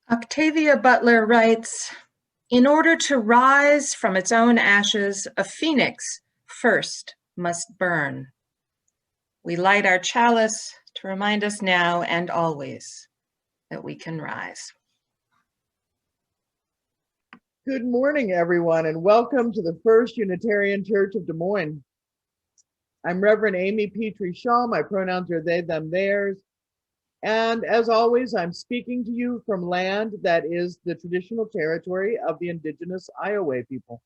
Octavia Butler writes, "In order to rise from its own ashes, a phoenix first must burn. We light our chalice to remind us now and always that we can rise." Good morning, everyone, and welcome to the First Unitarian Church of Des Moines. I'm Reverend Amy Petrie Shaw. My pronouns are they, them, theirs. And as always, I'm speaking to you from land that is the traditional territory of the indigenous Iowa people.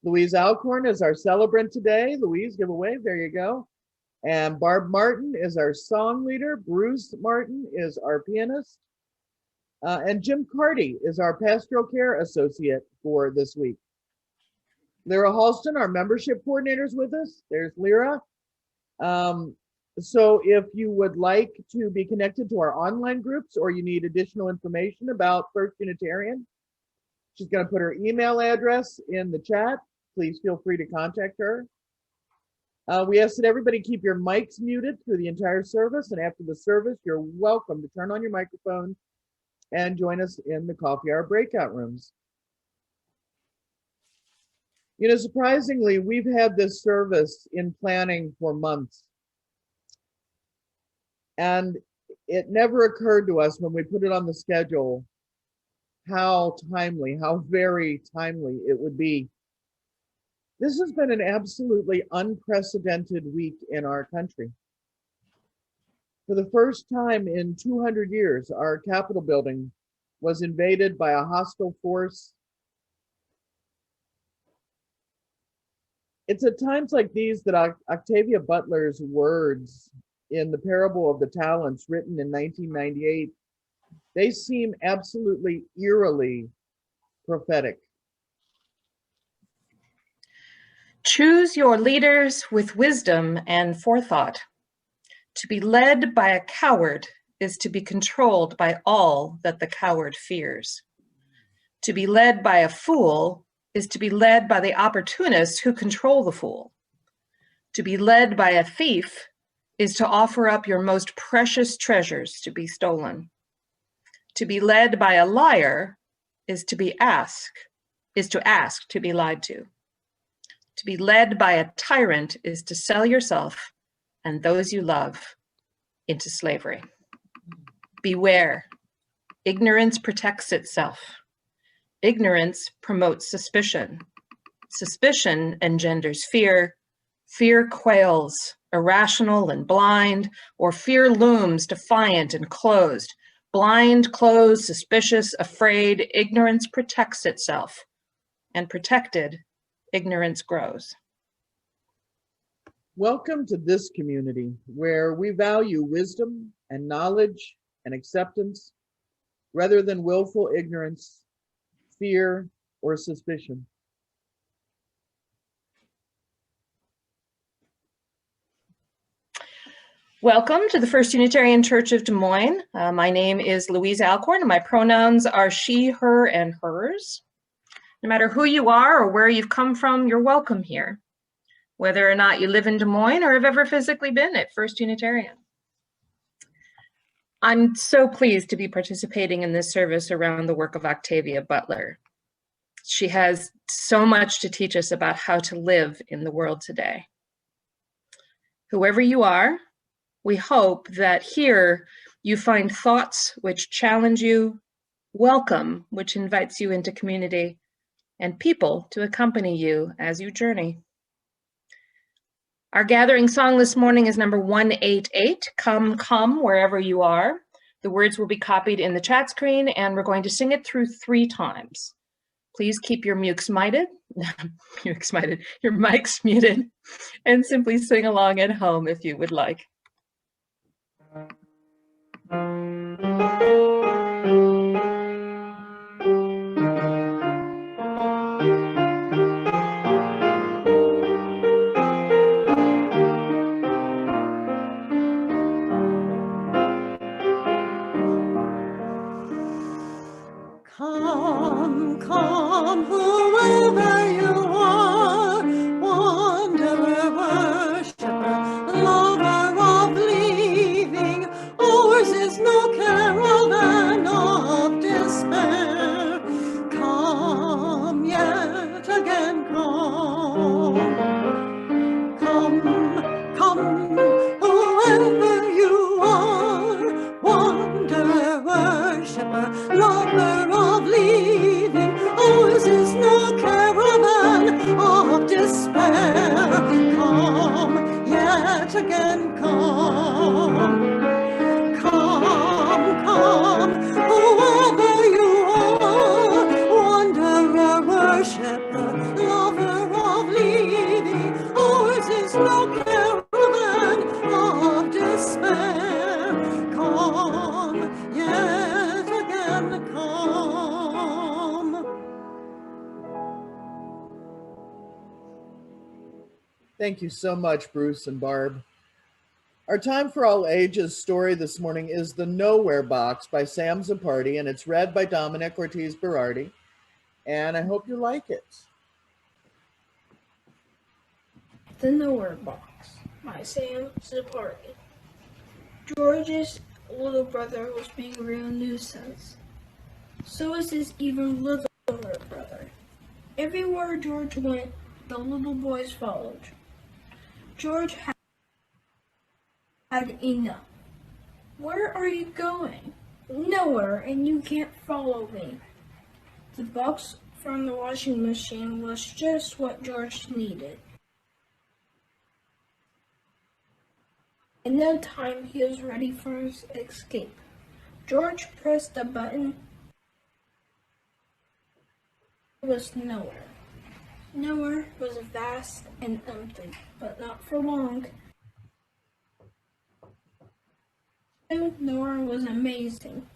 Louise Alcorn is our celebrant today. Louise, give a wave. There you go. And Barb Martin is our song leader. Bruce Martin is our pianist. And Jim Carty is our pastoral care associate for this week. Lyra Halston, our membership coordinator, is with us. There's Lyra. So if you would like to be connected to our online groups or you need additional information about First Unitarian, she's going to put her email address in the chat. Please feel free to contact her. We ask that everybody keep your mics muted through the entire service, and after the service, you're welcome to turn on your microphone and join us in the coffee hour breakout rooms. You know, surprisingly, we've had this service in planning for months. And it never occurred to us when we put it on the schedule how timely, how very timely it would be. This has been an absolutely unprecedented week in our country. For the first time in 200 years, our Capitol building was invaded by a hostile force. It's at times like these that Octavia Butler's words in the parable of the talents, written in 1998, they seem absolutely eerily prophetic. Choose your leaders with wisdom and forethought. To be led by a coward is to be controlled by all that the coward fears. To be led by a fool is to be led by the opportunists who control the fool. To be led by a thief is to offer up your most precious treasures to be stolen. To be led by a liar is to ask to be lied to. To be led by a tyrant is to sell yourself and those you love into slavery. Beware, ignorance protects itself. Ignorance promotes suspicion. Suspicion engenders fear. Fear quails, irrational and blind, or fear looms defiant and closed. Blind, closed, suspicious, afraid, ignorance protects itself. And protected, ignorance grows. Welcome to this community where we value wisdom and knowledge and acceptance rather than willful ignorance, fear, or suspicion. Welcome to the First Unitarian Church of Des Moines. My name is Louise Alcorn, and my pronouns are she, her, and hers. No matter who you are or where you've come from, you're welcome here, whether or not you live in Des Moines or have ever physically been at First Unitarian. I'm so pleased to be participating in this service around the work of Octavia Butler. She has so much to teach us about how to live in the world today. Whoever you are, we hope that here you find thoughts which challenge you, welcome, which invites you into community, and people to accompany you as you journey. Our gathering song this morning is number 188, Come, Come, Wherever You Are. The words will be copied in the chat screen, and we're going to sing it through 3 times. Please keep your mutes You're excited. Your mic's muted, and simply sing along at home if you would like. Come, come, whoever you are, wanderer, worshiper, lover of leaving, ours is no caravan of despair. Come yet again, come, come, whoever you are, wanderer, worshiper, lover of leaving, ours is no caravan of despair. Come yet again, come, come, whoever you are, wanderer, worshiper, lover of leaving, ours is no caravan of despair. Come yet again, come. Thank you so much, Bruce and Barb. Our Time for All Ages story this morning is The Nowhere Box by Sam Zappardi, and it's read by Dominic Ortiz-Berardi, and I hope you like it. The Nowhere Box by Sam Zappardi. George's little brother was being a real nuisance. So was his even littler brother. Everywhere George went, the little boys followed. George had enough. Where are you going? Nowhere, and you can't follow me. The box from the washing machine was just what George needed. In no time, he was ready for his escape. George pressed a button. It was nowhere. Nowhere was vast and empty, but not for long. Nowhere was amazing,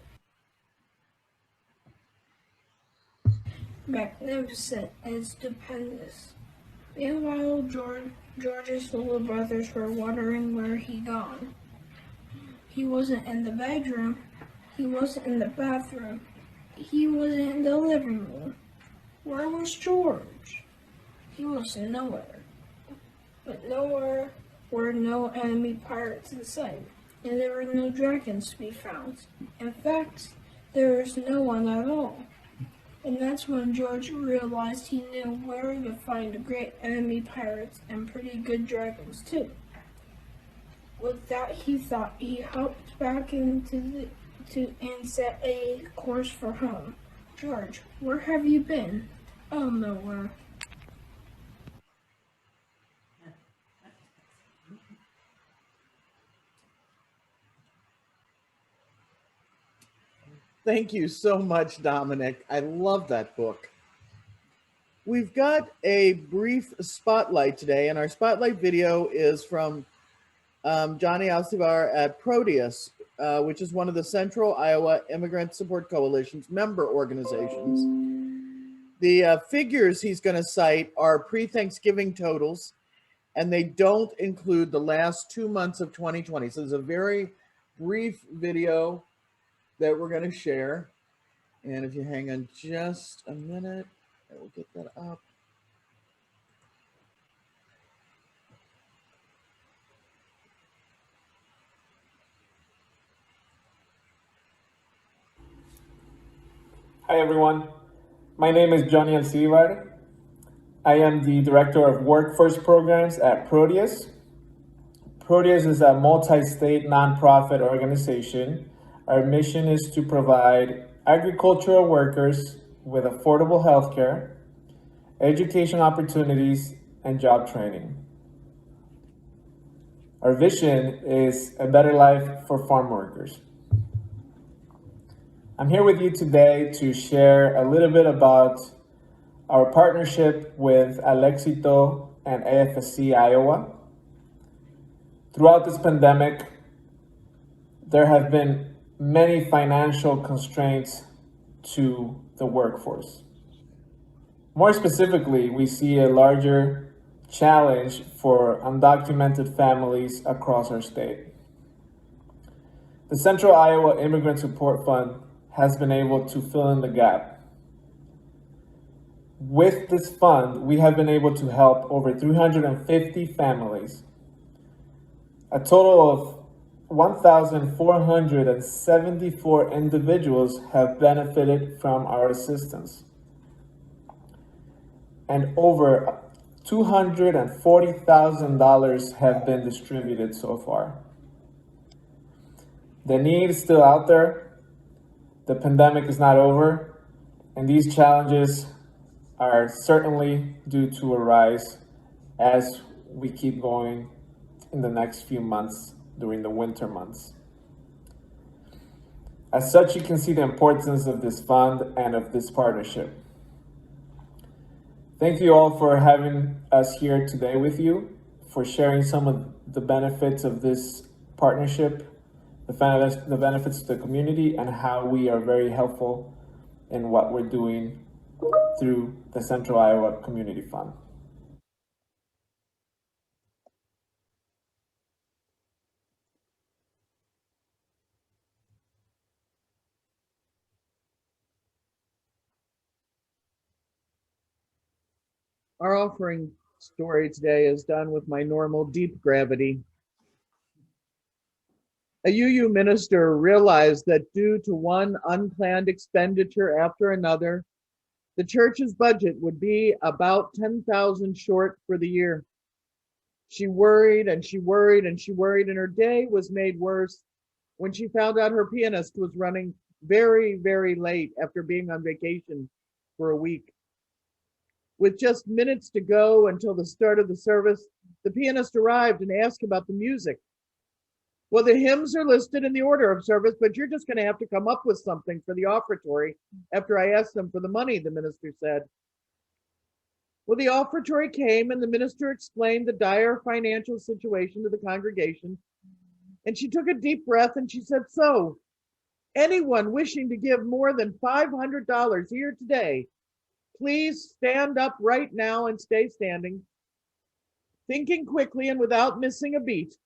magnificent, and stupendous. Meanwhile, George's little brothers were wondering where he'd gone. He wasn't in the bedroom. He wasn't in the bathroom. He wasn't in the living room. Where was George? He was nowhere. But nowhere were no enemy pirates in sight, and there were no dragons to be found. In fact, there was no one at all. And that's when George realized he knew where to find great enemy pirates and pretty good dragons too. With that, he thought he hopped back and set a course for home. George, where have you been? Oh, nowhere. Thank you so much, Dominic. I love that book. We've got a brief spotlight today, and our spotlight video is from Johnny Alcivar at Proteus, which is one of the Central Iowa Immigrant Support Coalition's member organizations. The figures he's going to cite are pre-Thanksgiving totals, and they don't include the last 2 months of 2020. So there's a very brief video that we're going to share. And if you hang on just a minute, I will get that up. Hi everyone, my name is Johnny Alcivar. I am the Director of Workforce Programs at Proteus. Proteus is a multi-state nonprofit organization. Our mission is to provide agricultural workers with affordable health care, education opportunities, and job training. Our vision is a better life for farm workers. I'm here with you today to share a little bit about our partnership with Alexito and AFSC Iowa. Throughout this pandemic, there have been many financial constraints to the workforce. More specifically, we see a larger challenge for undocumented families across our state. The Central Iowa Immigrant Support Fund has been able to fill in the gap. With this fund, we have been able to help over 350 families. A total of 1,474 individuals have benefited from our assistance, and over $240,000 have been distributed so far. The need is still out there. The pandemic is not over, and these challenges are certainly due to arise as we keep going in the next few months during the winter months. As such, you can see the importance of this fund and of this partnership. Thank you all for having us here today with you, for sharing some of the benefits of this partnership, the benefits to the community, and how we are very helpful in what we're doing through the Central Iowa Community Fund. Our offering story today is done with my normal deep gravity. A UU minister realized that due to one unplanned expenditure after another, the church's budget would be about 10,000 short for the year. She worried and she worried and she worried, and her day was made worse when she found out her pianist was running very, very late after being on vacation for a week. With just minutes to go until the start of the service, the pianist arrived and asked about the music. Well, the hymns are listed in the order of service, but you're just going to have to come up with something for the offertory after I asked them for the money, the minister said. Well, the offertory came and the minister explained the dire financial situation to the congregation. And she took a deep breath and she said, "So, anyone wishing to give more than $500 here today, please stand up right now and stay standing." Thinking quickly and without missing a beat,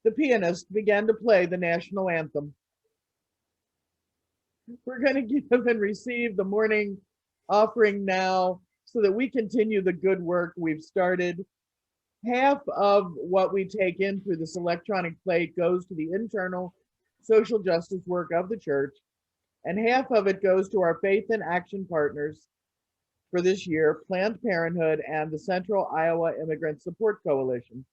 the pianist began to play the national anthem. We're going to give and receive the morning offering now so that we continue the good work we've started. Half of what we take in through this electronic plate goes to the internal social justice work of the church, and half of it goes to our faith and action partners for this year, Planned Parenthood and the Central Iowa Immigrant Support Coalition.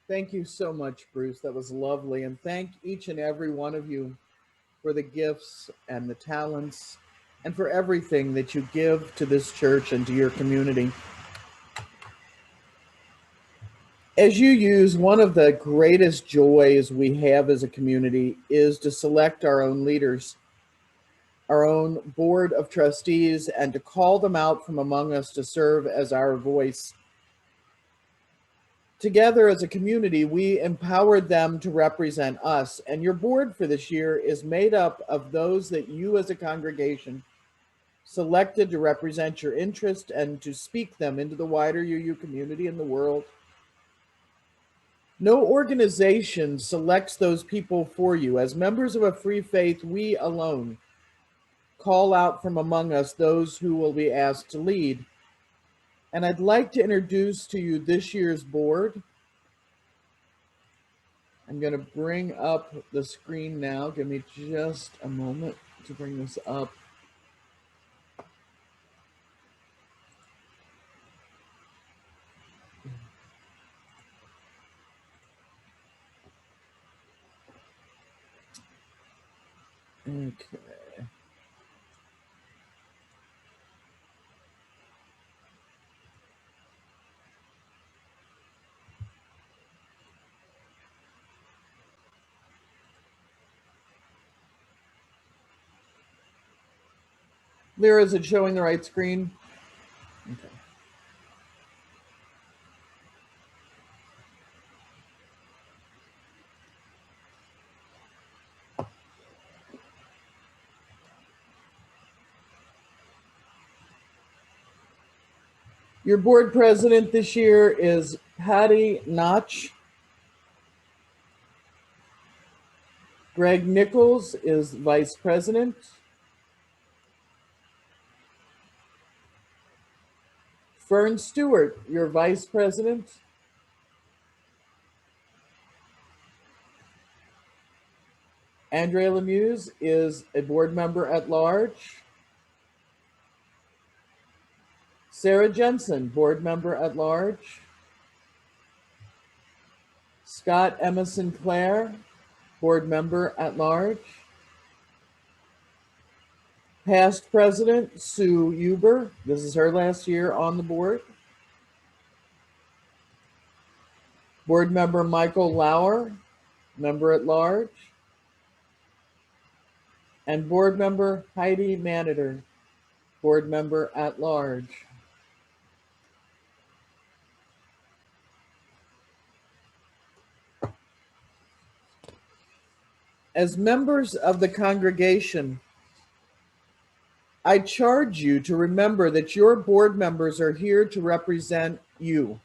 Thank you so much, Bruce. That was lovely. And thank each and every one of you for the gifts and the talents and for everything that you give to this church and to your community. As you use, one of the greatest joys we have as a community is to select our own leaders, our own board of trustees, and to call them out from among us to serve as our voice. Together as a community, we empowered them to represent us, and your board for this year is made up of those that you as a congregation selected to represent your interest and to speak them into the wider UU community and the world. No organization selects those people for you. As members of a free faith, we alone call out from among us those who will be asked to lead. And I'd like to introduce to you this year's board. I'm going to bring up the screen now. Give me just a moment to bring this up. Okay. Lyra, is it showing the right screen? Okay. Your board president this year is Patty Notch. Greg Nichols is vice president. Fern Stewart, your vice president. Andrea Lemieux is a board member at large. Sarah Jensen, board member at large. Scott Emma Sinclair, board member at large. Past president Sue Huber, this is her last year on the board. Board member Michael Lauer, member at large. And board member Heidi Maniter, board member at large. As members of the congregation, I charge you to remember that your board members are here to represent you.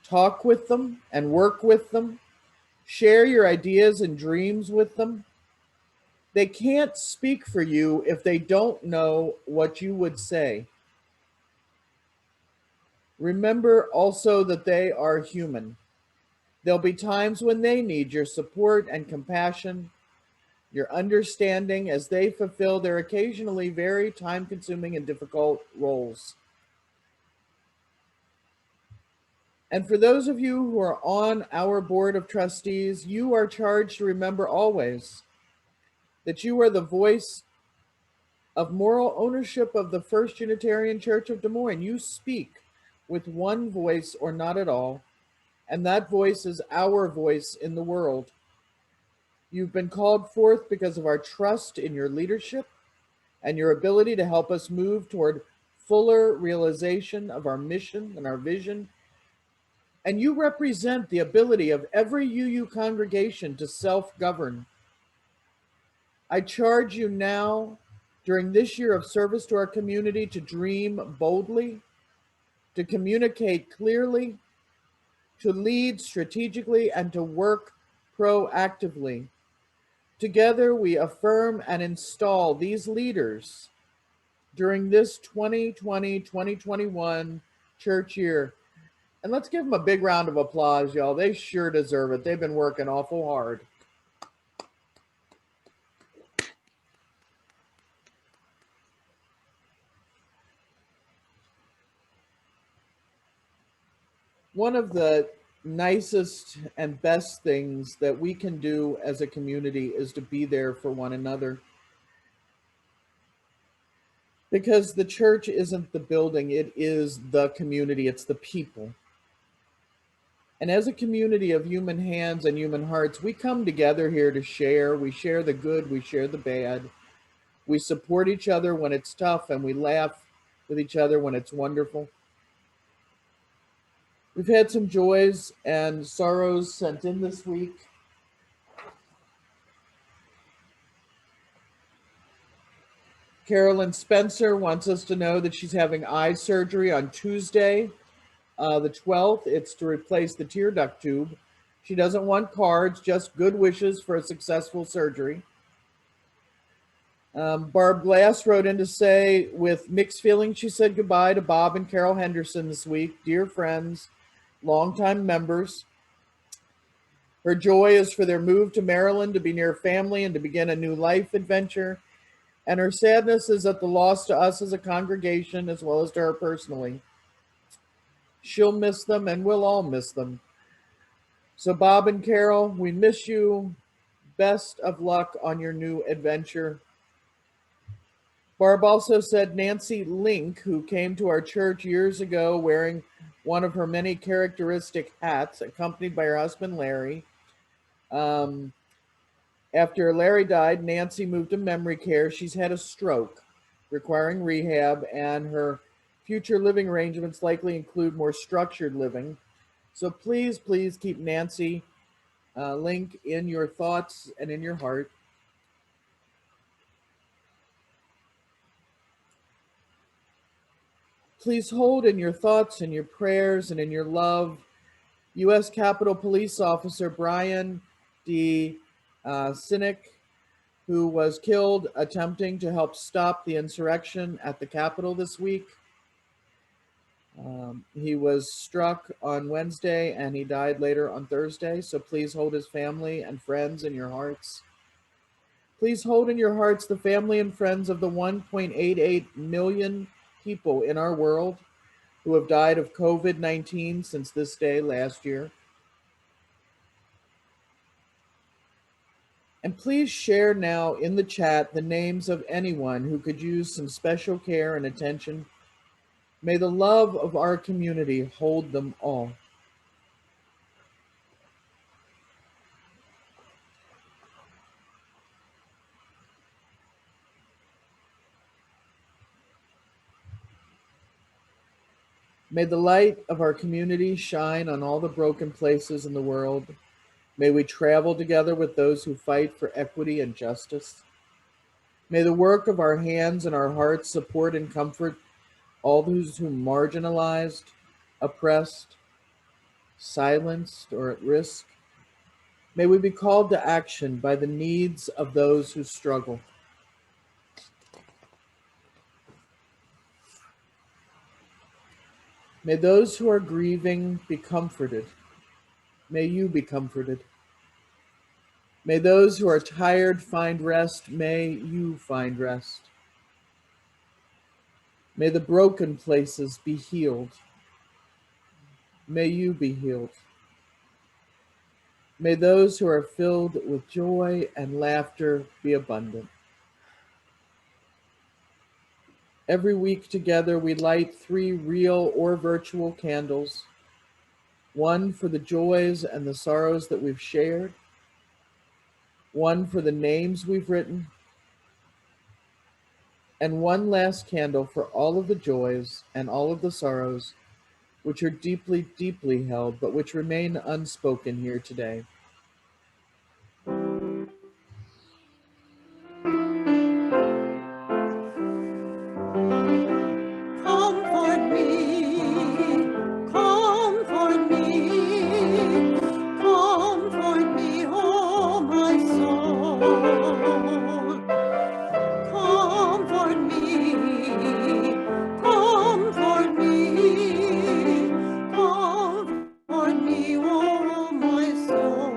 Talk with them and work with them. Share your ideas and dreams with them. They can't speak for you if they don't know what you would say. Remember also that they are human. There'll be times when they need your support and compassion, your understanding as they fulfill their occasionally very time-consuming and difficult roles. And for those of you who are on our board of trustees, you are charged to remember always that you are the voice of moral ownership of the First Unitarian Church of Des Moines. You speak with one voice or not at all, and that voice is our voice in the world. You've been called forth because of our trust in your leadership and your ability to help us move toward fuller realization of our mission and our vision. And you represent the ability of every UU congregation to self-govern. I charge you now, during this year of service to our community, to dream boldly, to communicate clearly, to lead strategically, and to work proactively. Together, we affirm and install these leaders during this 2020-2021 church year. And let's give them a big round of applause, y'all. They sure deserve it. They've been working awful hard. One of the nicest and best things that we can do as a community is to be there for one another. Because the church isn't the building, it is the community, it's the people. And as a community of human hands and human hearts, we come together here to share. We share the good, we share the bad. We support each other when it's tough, and we laugh with each other when it's wonderful. We've had some joys and sorrows sent in this week. Carolyn Spencer wants us to know that she's having eye surgery on Tuesday, the 12th. It's to replace the tear duct tube. She doesn't want cards, just good wishes for a successful surgery. Barb Glass wrote in to say, with mixed feelings, she said goodbye to Bob and Carol Henderson this week. Dear friends, longtime members. Her joy is for their move to Maryland to be near family and to begin a new life adventure. And her sadness is at the loss to us as a congregation, as well as to her personally. She'll miss them, and we'll all miss them. So Bob and Carol, we miss you. Best of luck on your new adventure. Barb also said Nancy Link, who came to our church years ago wearing one of her many characteristic hats, accompanied by her husband Larry. After Larry died, Nancy moved to memory care. She's had a stroke, requiring rehab, and her future living arrangements likely include more structured living. So please, please keep Nancy Link in your thoughts and in your heart. Please hold in your thoughts and your prayers and in your love U.S. Capitol Police Officer Brian D. Sinek, who was killed attempting to help stop the insurrection at the Capitol this week. He was struck on Wednesday and he died later on Thursday, so please hold his family and friends in your hearts. Please hold in your hearts the family and friends of the 1.88 million people in our world who have died of COVID-19 since this day last year. And please share now in the chat the names of anyone who could use some special care and attention. May the love of our community hold them all. May the light of our community shine on all the broken places in the world. May we travel together with those who fight for equity and justice. May the work of our hands and our hearts support and comfort all those who are marginalized, oppressed, silenced, or at risk. May we be called to action by the needs of those who struggle. May those who are grieving be comforted. May you be comforted. May those who are tired find rest. May you find rest. May the broken places be healed. May you be healed. May those who are filled with joy and laughter be abundant. Every week together, we light 3 real or virtual candles, one for the joys and the sorrows that we've shared, one for the names we've written, and one last candle for all of the joys and all of the sorrows which are deeply, deeply held, but which remain unspoken here today. Comfort me, comfort me, comfort me, oh my soul. Comfort me, comfort me, comfort me, oh my soul.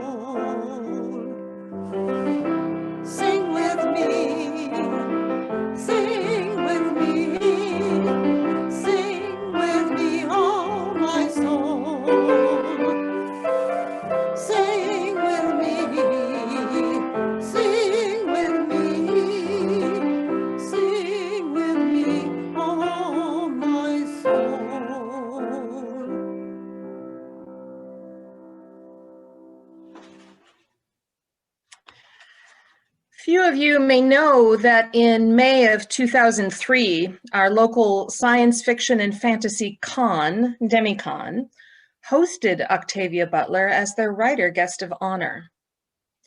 of you may know that in May of 2003, our local science fiction and fantasy con, Demicon, hosted Octavia Butler as their writer guest of honor.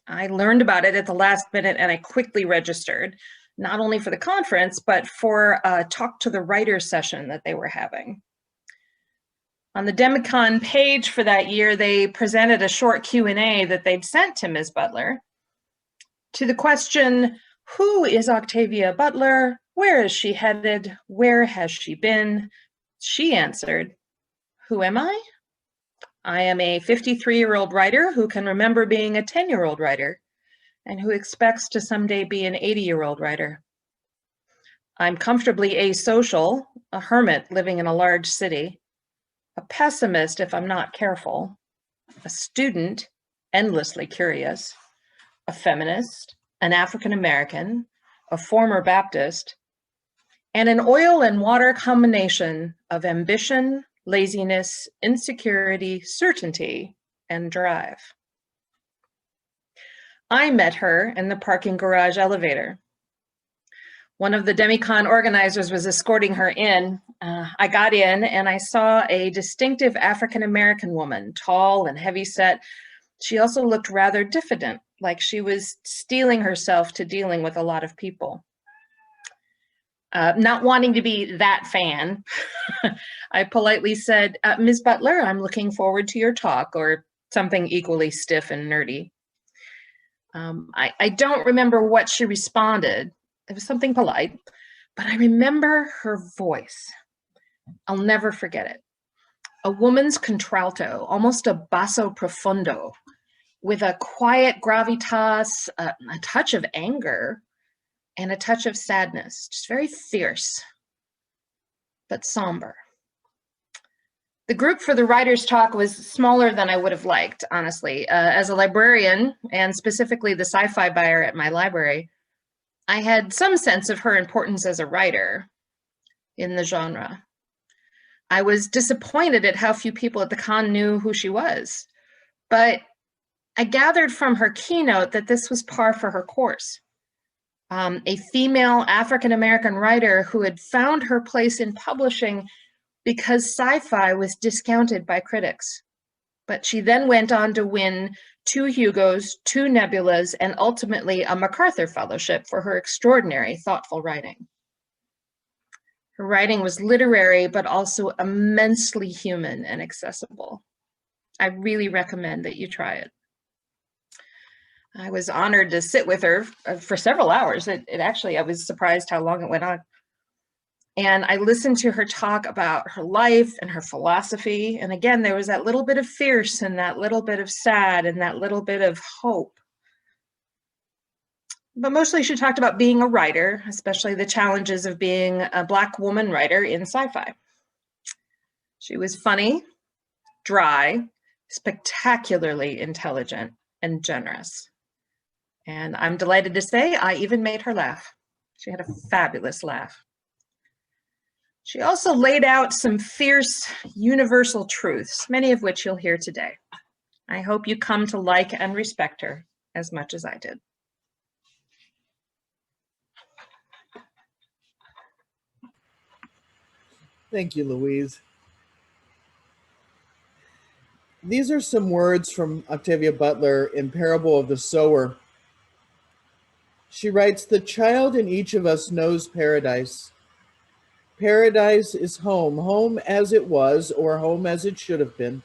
I learned about it at the last minute and I quickly registered, not only for the conference, but for a Talk to the Writers session that they were having. On the Demicon page for that year, they presented a short Q&A that they'd sent to Ms. Butler. To the question, who is Octavia Butler? Where is she headed? Where has she been? She answered, who am I? I am a 53-year-old writer who can remember being a 10-year-old writer and who expects to someday be an 80-year-old writer. I'm comfortably asocial, a hermit living in a large city, a pessimist if I'm not careful, a student, endlessly curious, a feminist, an African American, a former Baptist, and an oil and water combination of ambition, laziness, insecurity, certainty, and drive. I met her in the parking garage elevator. One of the Demicon organizers was escorting her in. I got in and I saw a distinctive African American woman, tall and heavyset. She also looked rather diffident, like she was steeling herself to dealing with a lot of people. Not wanting to be that fan, I politely said, Ms. Butler, I'm looking forward to your talk, or something equally stiff and nerdy. I don't remember what she responded. It was something polite, but I remember her voice. I'll never forget it. A woman's contralto, almost a basso profundo, with a quiet gravitas, a touch of anger, and a touch of sadness, just very fierce, but somber. The group for the writer's talk was smaller than I would have liked, honestly. As a librarian, and specifically the sci-fi buyer at my library, I had some sense of her importance as a writer in the genre. I was disappointed at how few people at the con knew who she was, but I gathered from her keynote that this was par for her course. A female African-American writer who had found her place in publishing because sci-fi was discounted by critics. But she then went on to win 2 Hugos, 2 Nebulas, and ultimately a MacArthur Fellowship for her extraordinary, thoughtful writing. Her writing was literary, but also immensely human and accessible. I really recommend that you try it. I was honored to sit with her for several hours. I was surprised how long it went on. And I listened to her talk about her life and her philosophy. And again, there was that little bit of fierce and that little bit of sad and that little bit of hope. But mostly she talked about being a writer, especially the challenges of being a Black woman writer in sci-fi. She was funny, dry, spectacularly intelligent, and generous. And I'm delighted to say I even made her laugh. She had a fabulous laugh. She also laid out some fierce universal truths, many of which you'll hear today. I hope you come to like and respect her as much as I did. Thank you, Louise. These are some words from Octavia Butler in Parable of the Sower. She writes, "The child in each of us knows paradise. Paradise is home, home as it was, or home as it should have been.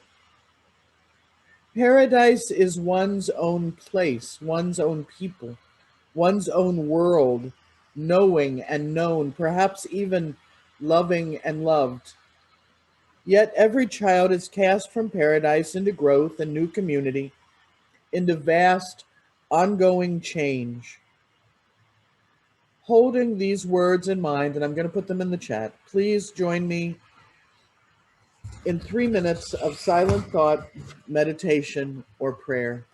Paradise is one's own place, one's own people, one's own world, knowing and known, perhaps even loving and loved. Yet every child is cast from paradise into growth and new community, into vast, ongoing change." Holding these words in mind, and I'm going to put them in the chat, please join me in 3 minutes of silent thought, meditation, or prayer.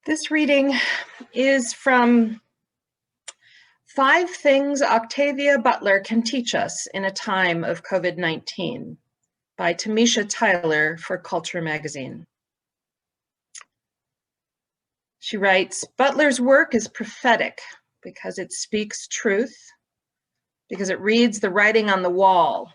This reading is from 5 Things Octavia Butler Can Teach Us in a Time of COVID-19 by Tamisha Tyler for Culture Magazine. She writes, Butler's work is prophetic because it speaks truth, because it reads the writing on the wall.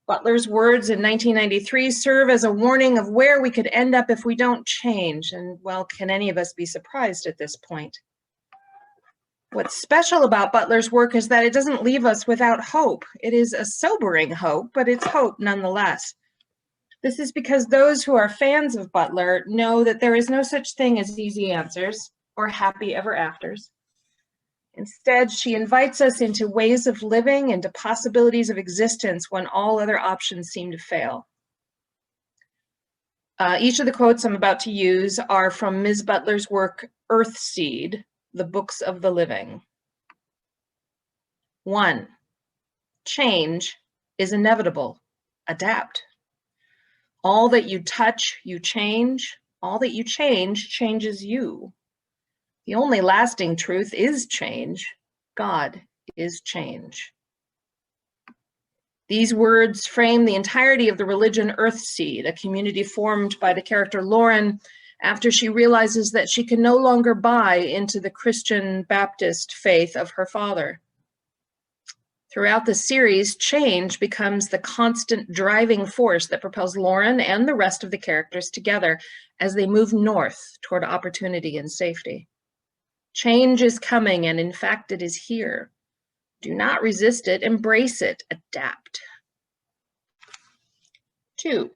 Butler's words in 1993 serve as a warning of where we could end up if we don't change. And well, can any of us be surprised at this point? What's special about Butler's work is that it doesn't leave us without hope. It is a sobering hope, but it's hope nonetheless. This is because those who are fans of Butler know that there is no such thing as easy answers or happy ever afters. Instead, she invites us into ways of living, into possibilities of existence when all other options seem to fail. Each of the quotes I'm about to use are from Ms. Butler's work, Earthseed, The Books of the Living. 1, change is inevitable. Adapt. All that you touch, you change. All that you change, changes you. The only lasting truth is change. God is change. These words frame the entirety of the religion Earthseed, a community formed by the character Lauren after she realizes that she can no longer buy into the Christian Baptist faith of her father. Throughout the series, change becomes the constant driving force that propels Lauren and the rest of the characters together as they move north toward opportunity and safety. Change is coming, and in fact, it is here. Do not resist it, embrace it, adapt. 2,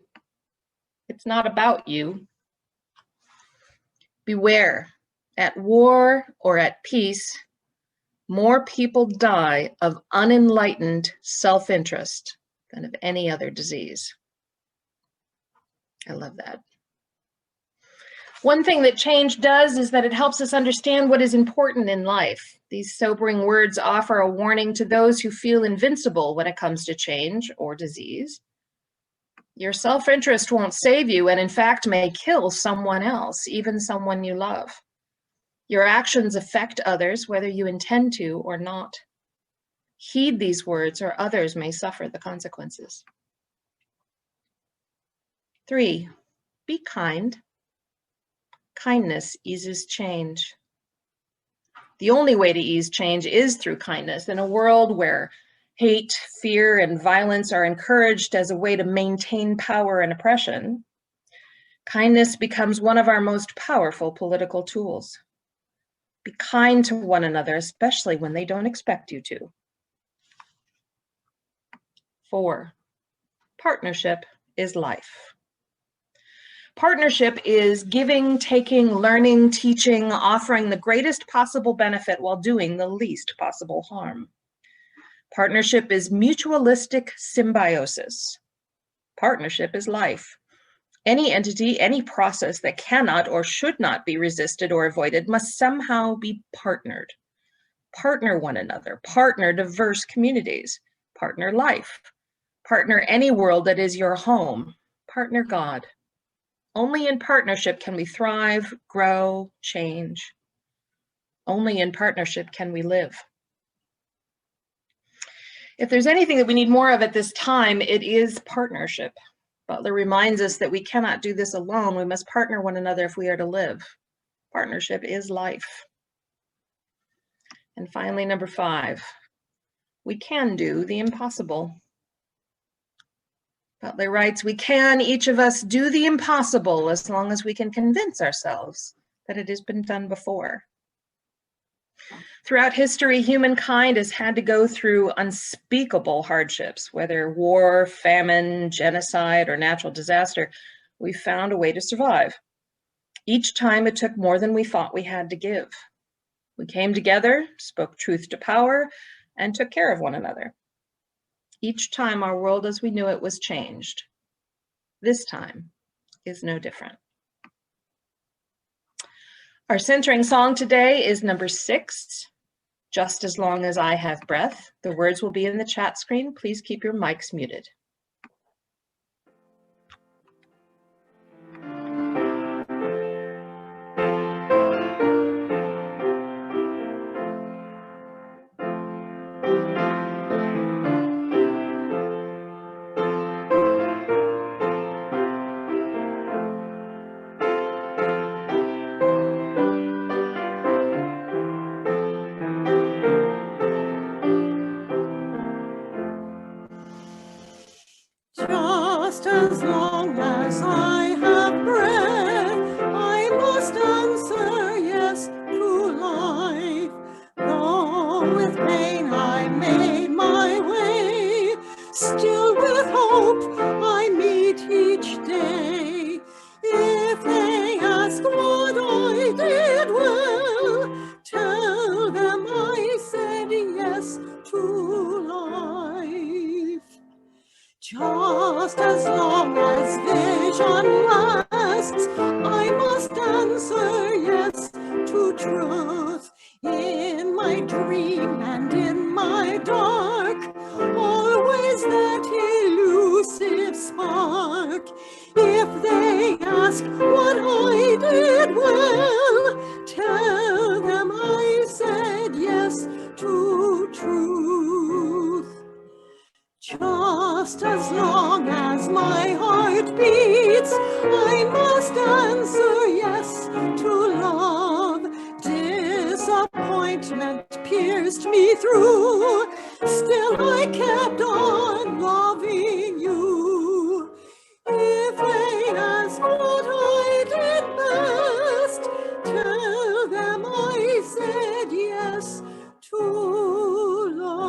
it's not about you. Beware, at war or at peace, more people die of unenlightened self-interest than of any other disease. I love that. One thing that change does is that it helps us understand what is important in life. These sobering words offer a warning to those who feel invincible when it comes to change or disease. Your self-interest won't save you and in fact may kill someone else, even someone you love. Your actions affect others whether you intend to or not. Heed these words or others may suffer the consequences. 3, be kind. Kindness eases change. The only way to ease change is through kindness. In a world where hate, fear, and violence are encouraged as a way to maintain power and oppression, kindness becomes one of our most powerful political tools. Be kind to one another, especially when they don't expect you to. 4, partnership is life. Partnership is giving, taking, learning, teaching, offering the greatest possible benefit while doing the least possible harm. Partnership is mutualistic symbiosis. Partnership is life. Any entity, any process that cannot or should not be resisted or avoided must somehow be partnered. Partner one another, partner diverse communities, partner life, partner any world that is your home, partner God. Only in partnership can we thrive, grow, change. Only in partnership can we live. If there's anything that we need more of at this time, it is partnership. Butler reminds us that we cannot do this alone. We must partner one another if we are to live. Partnership is life. And finally, number 5, we can do the impossible. Butler writes, we can, each of us, do the impossible as long as we can convince ourselves that it has been done before. Throughout history, humankind has had to go through unspeakable hardships, whether war, famine, genocide, or natural disaster. We found a way to survive. Each time it took more than we thought we had to give. We came together, spoke truth to power, and took care of one another. Each time our world as we knew it was changed. This time is no different. Our centering song today is number 6, Just As Long As I Have Breath. The words will be in the chat screen. Please keep your mics muted. Just as long as I have breath, I must answer yes to life. Though with pain I made my way, still with hope I meet each day. If they ask what I did well, tell them I said yes to life. Just as long as vision lasts, I must answer yes to truth. In my dream and in my dark, always that elusive spark. If they ask what I did well, tell them I said yes to truth. Just as long as my heart beats, I must answer yes to love. Disappointment pierced me through, still I kept on loving you. If they ask what I did best, tell them I said yes to love.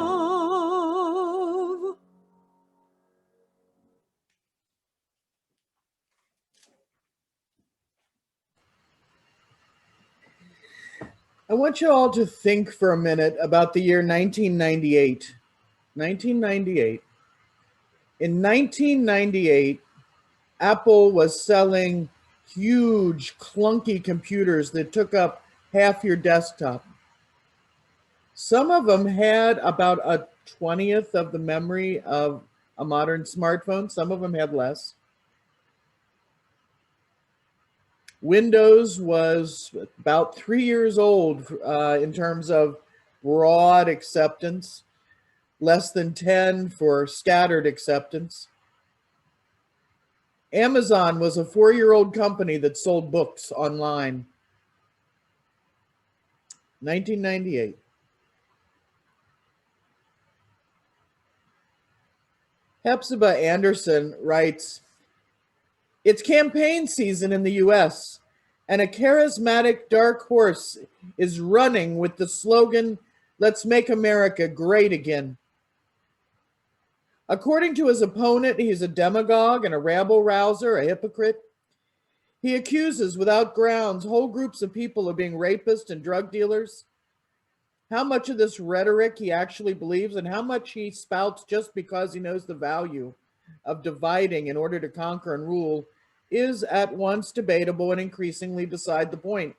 I want you all to think for a minute about the year 1998. 1998. In 1998, Apple was selling huge, clunky computers that took up half your desktop. Some of them had about a 20th of the memory of a modern smartphone. Some of them had less. Windows was about 3 years old in terms of broad acceptance, less than 10 for scattered acceptance. Amazon was a 4-year-old company that sold books online. 1998. Hepzibah Anderson writes, "It's campaign season in the US, and a charismatic dark horse is running with the slogan, 'Let's make America great again.' According to his opponent, he's a demagogue and a rabble-rouser, a hypocrite. He accuses, without grounds, whole groups of people of being rapists and drug dealers. How much of this rhetoric he actually believes and how much he spouts just because he knows the value of dividing in order to conquer and rule is at once debatable and increasingly beside the point.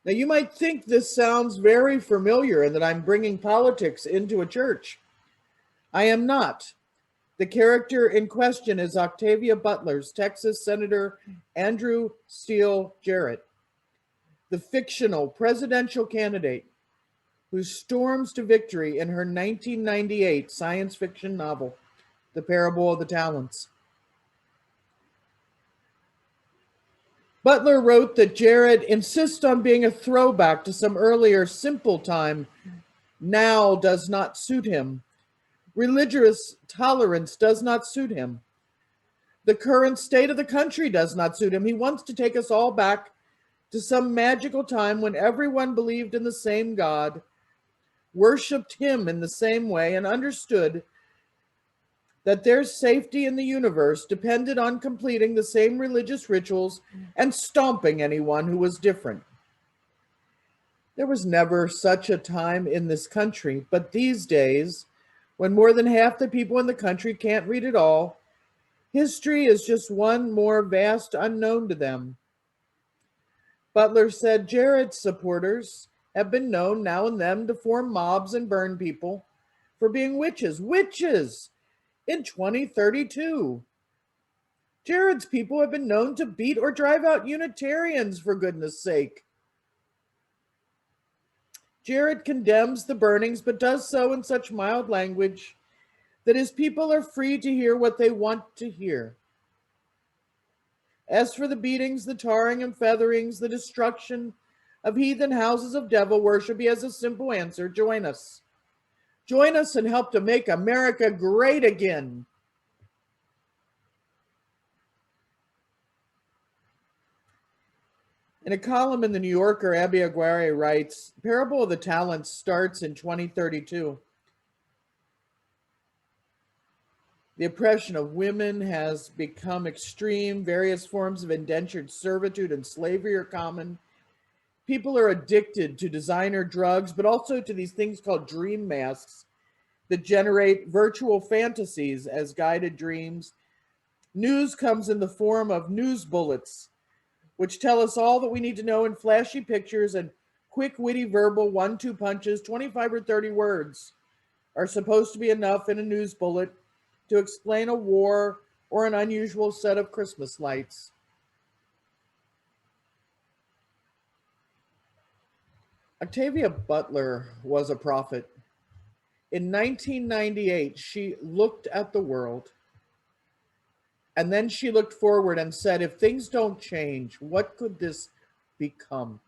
Now, you might think this sounds very familiar and that I'm bringing politics into a church. I am not. The character in question is Octavia Butler's Texas Senator Andrew Steele Jarrett, the fictional presidential candidate who storms to victory in her 1998 science fiction novel, The Parable of the Talents. Butler wrote that Jarrett insists on being a throwback to some earlier simple time. Now does not suit him. Religious tolerance does not suit him. The current state of the country does not suit him. He wants to take us all back to some magical time when everyone believed in the same God, worshipped him in the same way, and understood that their safety in the universe depended on completing the same religious rituals and stomping anyone who was different. There was never such a time in this country, but these days, when more than half the people in the country can't read at all, history is just one more vast unknown to them." Butler said Jarrett's supporters have been known now and then to form mobs and burn people for being witches. Witches! In 2032. Jarrett's people have been known to beat or drive out Unitarians, for goodness sake. Jarrett condemns the burnings, but does so in such mild language that his people are free to hear what they want to hear. As for the beatings, the tarring and featherings, the destruction of heathen houses of devil worship, he has a simple answer: join us. Join us and help to make America great again. In a column in the New Yorker, Abby Aguirre writes, Parable of the Talents starts in 2032. The oppression of women has become extreme. Various forms of indentured servitude and slavery are common. People are addicted to designer drugs, but also to these things called dream masks that generate virtual fantasies as guided dreams. News comes in the form of news bullets, which tell us all that we need to know in flashy pictures and quick, witty, verbal 1-2 punches. 25 or 30 words are supposed to be enough in a news bullet to explain a war or an unusual set of Christmas lights. Octavia Butler was a prophet. In 1998, she looked at the world, and then she looked forward and said, if things don't change, what could this become?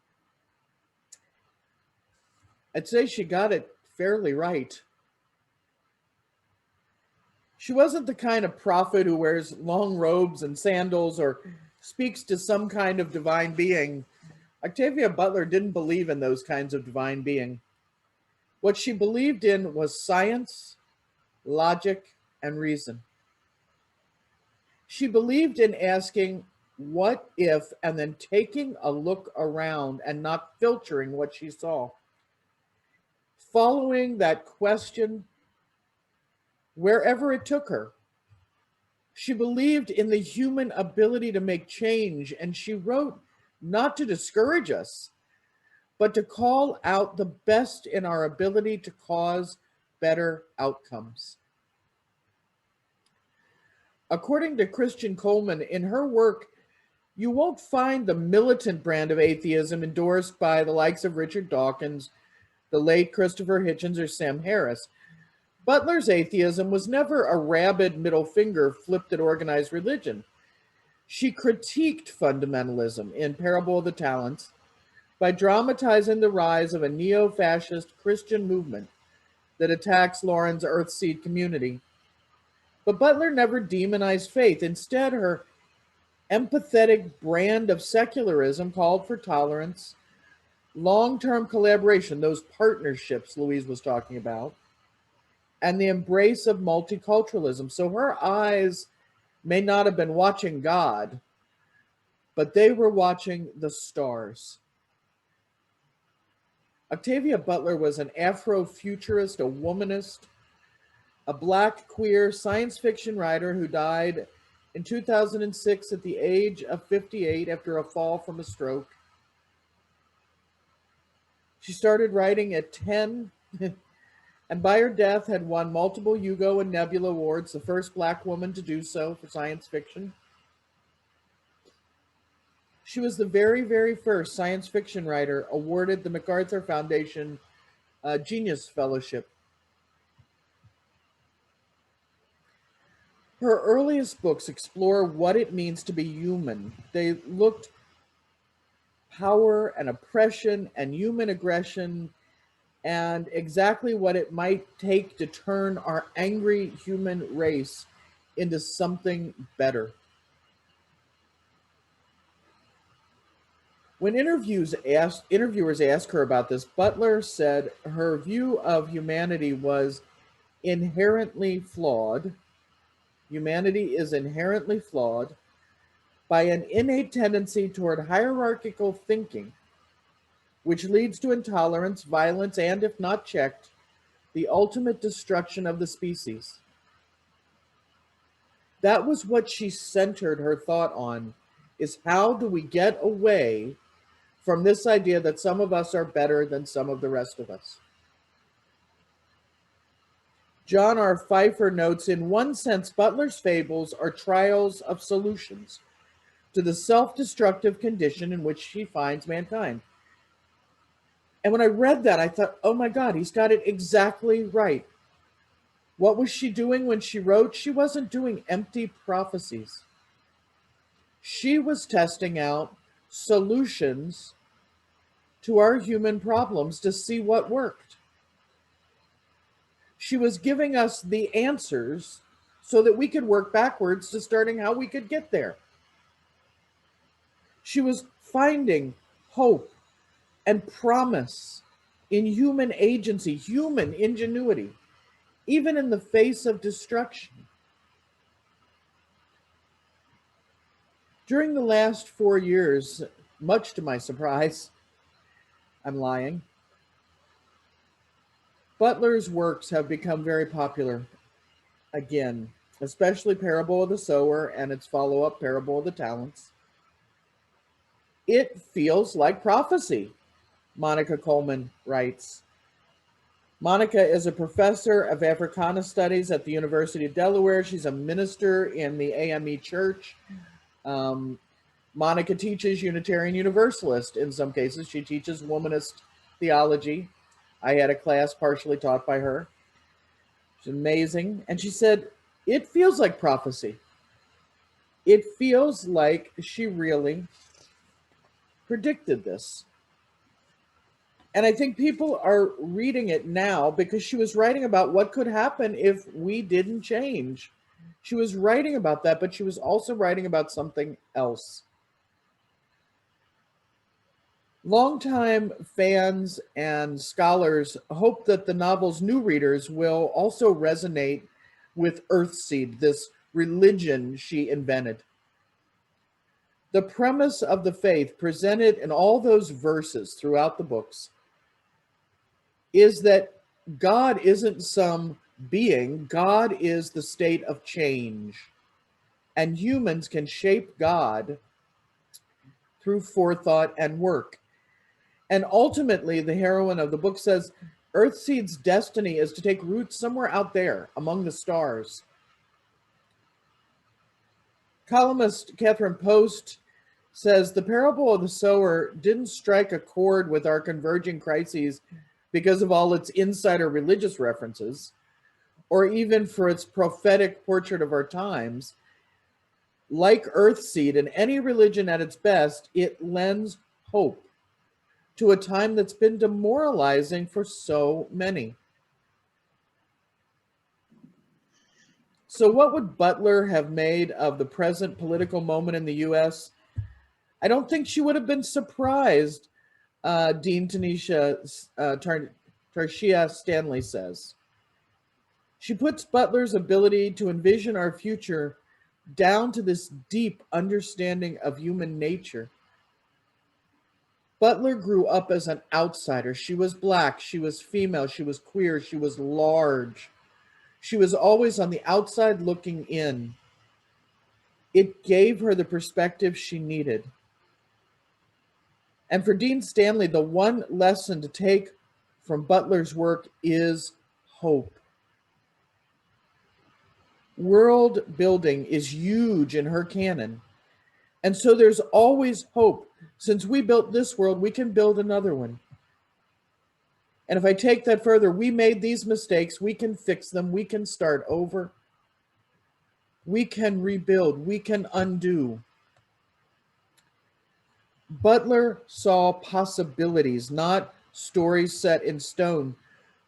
I'd say she got it fairly right. She wasn't the kind of prophet who wears long robes and sandals or speaks to some kind of divine being. Octavia Butler didn't believe in those kinds of divine being. What she believed in was science, logic, and reason. She believed in asking, what if, and then taking a look around and not filtering what she saw. Following that question wherever it took her. She believed in the human ability to make change, and she wrote not to discourage us, but to call out the best in our ability to cause better outcomes. According to Christian Coleman, in her work, you won't find the militant brand of atheism endorsed by the likes of Richard Dawkins, the late Christopher Hitchens, or Sam Harris. Butler's atheism was never a rabid middle finger flipped at organized religion. She critiqued fundamentalism in Parable of the Talents by dramatizing the rise of a neo-fascist Christian movement that attacks Lauren's Earthseed community. But Butler never demonized faith. Instead, her empathetic brand of secularism called for tolerance, long-term collaboration, those partnerships Louise was talking about, and the embrace of multiculturalism. So her eyes may not have been watching God, but they were watching the stars. Octavia Butler was an Afrofuturist, a womanist, a Black queer science fiction writer who died in 2006 at the age of 58 after a fall from a stroke. She started writing at 10 and by her death had won multiple Hugo and Nebula Awards, the first Black woman to do so for science fiction. She was the very, very first science fiction writer awarded the MacArthur Foundation Genius Fellowship. Her earliest books explore what it means to be human. They looked power and oppression and human aggression and exactly what it might take to turn our angry human race into something better. When interviewers asked her about this, Butler said her view of humanity was inherently flawed. Humanity is inherently flawed by an innate tendency toward hierarchical thinking, which leads to intolerance, violence, and, if not checked, the ultimate destruction of the species. That was what she centered her thought on, is how do we get away from this idea that some of us are better than some of the rest of us. John R. Pfeiffer notes, in one sense, Butler's fables are trials of solutions to the self-destructive condition in which she finds mankind. And when I read that, I thought, oh my God, he's got it exactly right. What was she doing when she wrote? She wasn't doing empty prophecies. She was testing out solutions to our human problems to see what worked. She was giving us the answers so that we could work backwards to starting how we could get there. She was finding hope, and promise in human agency, human ingenuity, even in the face of destruction. During the last 4 years, much to my surprise, I'm lying, Butler's works have become very popular again, especially Parable of the Sower and its follow-up Parable of the Talents. It feels like prophecy, Monica Coleman writes. Monica is a professor of Africana Studies at the University of Delaware. She's a minister in the AME Church. Monica teaches Unitarian Universalist in some cases. She teaches womanist theology. I had a class partially taught by her. She's amazing. And she said, it feels like prophecy. It feels like she really predicted this. And I think people are reading it now because she was writing about what could happen if we didn't change. She was writing about that, but she was also writing about something else. Longtime fans and scholars hope that the novel's new readers will also resonate with Earthseed, this religion she invented. The premise of the faith presented in all those verses throughout the books is that God isn't some being, God is the state of change. And humans can shape God through forethought and work. And ultimately, the heroine of the book says, Earthseed's destiny is to take root somewhere out there among the stars. Columnist Catherine Post says, the Parable of the Sower didn't strike a chord with our converging crises because of all its insider religious references, or even for its prophetic portrait of our times. Like Earthseed and any religion at its best, it lends hope to a time that's been demoralizing for so many. So what would Butler have made of the present political moment in the U.S.? I don't think she would have been surprised, Dean Tarshia Stanley says. She puts Butler's ability to envision our future down to this deep understanding of human nature. Butler grew up as an outsider. She was Black, she was female, she was queer, she was large. She was always on the outside looking in. It gave her the perspective she needed. And for Dean Stanley, the one lesson to take from Butler's work is hope. World building is huge in her canon. And so there's always hope. Since we built this world, we can build another one. And if I take that further, we made these mistakes, we can fix them, we can start over. We can rebuild, we can undo. Butler saw possibilities, not stories set in stone.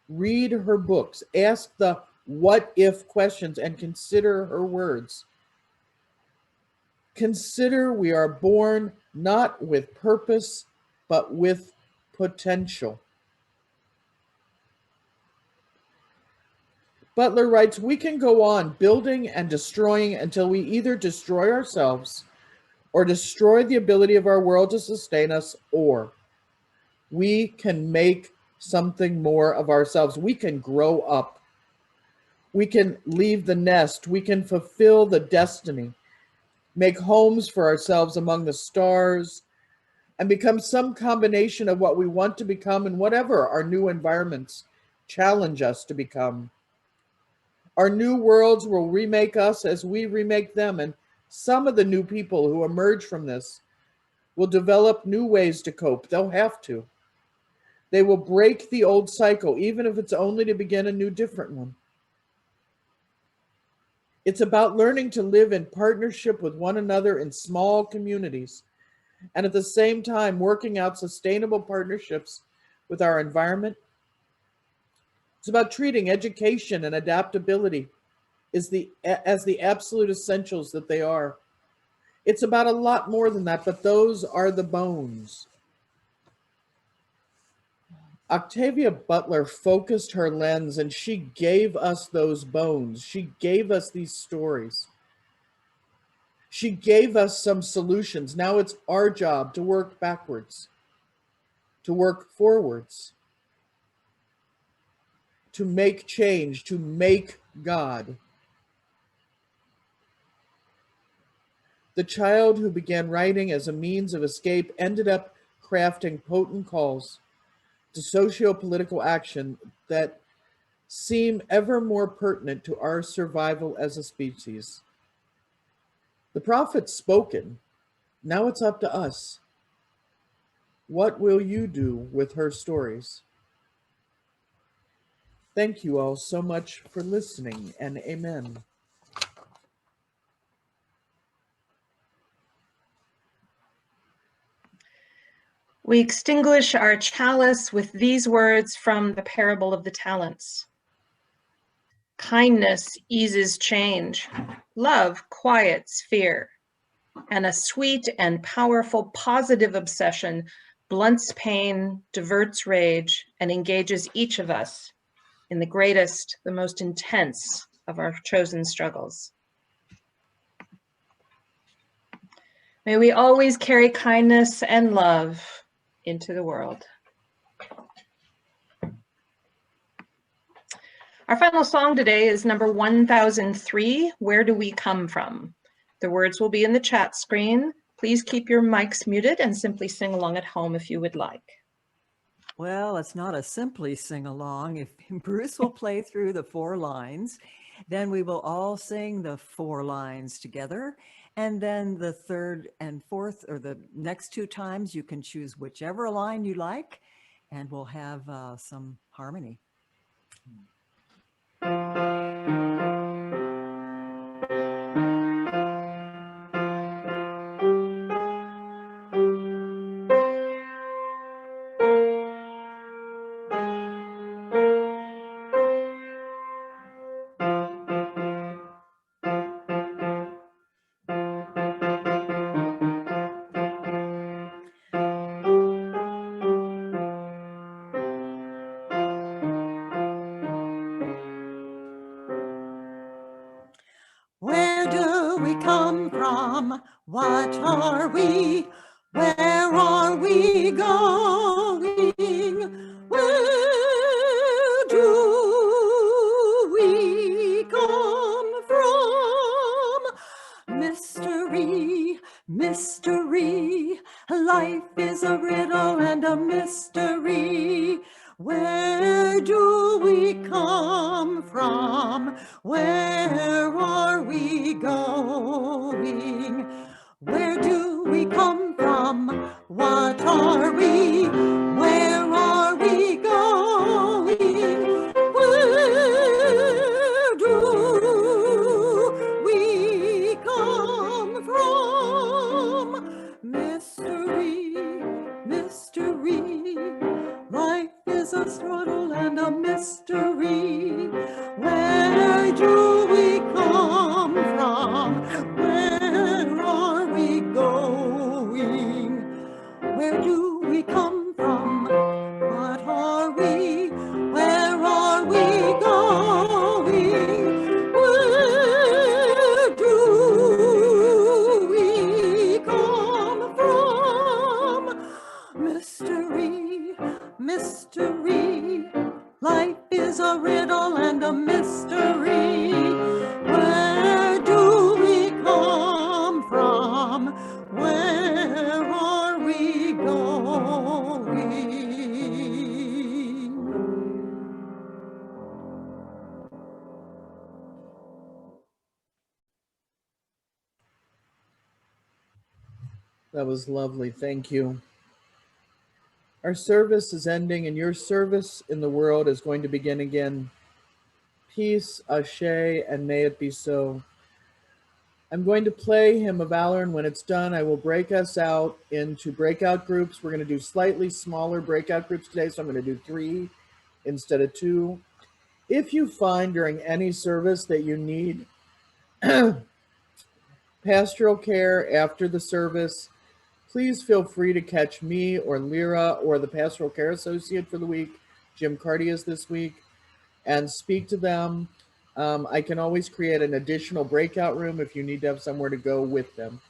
Read her books, ask the what if questions, and consider her words. Consider we are born not with purpose, but with potential. Butler writes, we can go on building and destroying until we either destroy ourselves or destroy the ability of our world to sustain us, or we can make something more of ourselves. We can grow up. We can leave the nest. We can fulfill the destiny, make homes for ourselves among the stars, and become some combination of what we want to become and whatever our new environments challenge us to become. Our new worlds will remake us as we remake them, and some of the new people who emerge from this will develop new ways to cope. They'll have to. They will break the old cycle, even if it's only to begin a new, different one. It's about learning to live in partnership with one another in small communities, and at the same time working out sustainable partnerships with our environment. It's about treating education and adaptability as the absolute essentials that they are. It's about a lot more than that, but those are the bones. Octavia Butler focused her lens and she gave us those bones. She gave us these stories. She gave us some solutions. Now it's our job to work backwards, to work forwards, to make change, to make God. The child who began writing as a means of escape ended up crafting potent calls to socio-political action that seem ever more pertinent to our survival as a species. The prophet's spoken. Now it's up to us. What will you do with her stories? Thank you all so much for listening, and amen. We extinguish our chalice with these words from the parable of the talents. Kindness eases change. Love quiets fear. And a sweet and powerful positive obsession blunts pain, diverts rage, and engages each of us in the greatest, the most intense of our chosen struggles. May we always carry kindness and love into the world. Our final song today is number 1003, Where Do We Come From? The words will be in the chat screen. Please keep your mics muted and simply sing along at home if you would like. Well, it's not a simply sing along. If Bruce will play through the 4 lines, then we will all sing the 4 lines together. And then the 3rd and 4th, or the next 2 times, you can choose whichever line you like, and we'll have some harmony. Where do we come from? What are we? Where are we going? Where do we come from? Mystery, mystery. Life is a riddle and a mystery. Where do we come from? Where are we going? Where do we come from? What are we? Where are we going? Where do we come from? Mystery, mystery. Life is a struggle and a mystery. Where do we come from? Where are we going? Where do we come from? What are we? Where are we going? Where do we come from? Mystery, mystery. Life is a riddle and a mystery. Where do we come from? Where are we going? That was lovely. Thank you. Our service is ending and your service in the world is going to begin again. Peace, ashe, and may it be so. I'm going to play Hymn of Valor, and when it's done, I will break us out into breakout groups. We're going to do slightly smaller breakout groups today, so I'm going to do 3 instead of 2. If you find during any service that you need pastoral care after the service, please feel free to catch me or Lyra or the Pastoral Care Associate for the week, Jim Cardias this week, and speak to them. I can always create an additional breakout room if you need to have somewhere to go with them.